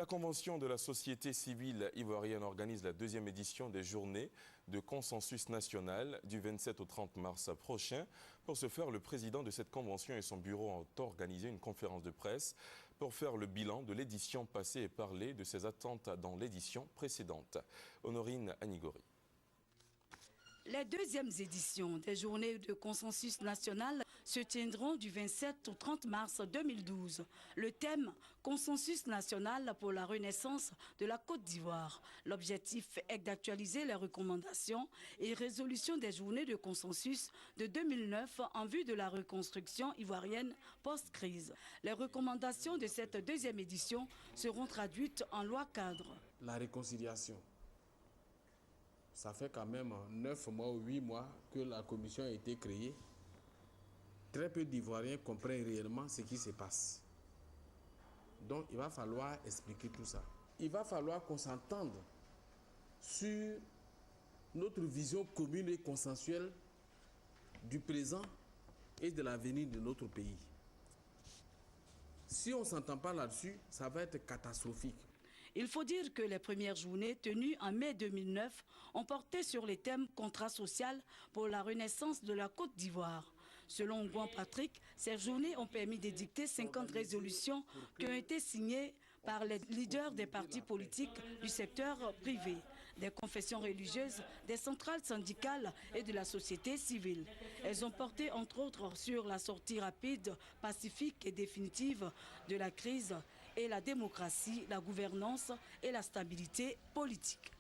La Convention de la société civile ivoirienne organise la deuxième édition des journées de consensus national du 27 au 30 mars prochain. Pour ce faire, le président de cette convention et son bureau ont organisé une conférence de presse pour faire le bilan de l'édition passée et parler de ses attentes dans l'édition précédente. Honorine Anigori. Les deuxièmes éditions des journées de consensus national se tiendront du 27 au 30 mars 2012. Le thème « Consensus national pour la renaissance de la Côte d'Ivoire ». L'objectif est d'actualiser les recommandations et résolutions des journées de consensus de 2009 en vue de la reconstruction ivoirienne post-crise. Les recommandations de cette deuxième édition seront traduites en loi cadre. La réconciliation. Ça fait quand même 9 mois ou 8 mois que la commission a été créée. Très peu d'Ivoiriens comprennent réellement ce qui se passe. Donc il va falloir expliquer tout ça. Il va falloir qu'on s'entende sur notre vision commune et consensuelle du présent et de l'avenir de notre pays. Si on ne s'entend pas là-dessus, ça va être catastrophique. Il faut dire que les premières journées tenues en mai 2009 ont porté sur les thèmes contrat social pour la renaissance de la Côte d'Ivoire. Selon Gouan Patrick, ces journées ont permis d'édicter 50 résolutions qui ont été signées par les leaders des partis politiques du secteur privé, des confessions religieuses, des centrales syndicales et de la société civile. Elles ont porté entre autres sur la sortie rapide, pacifique et définitive de la crise et la démocratie, la gouvernance et la stabilité politique.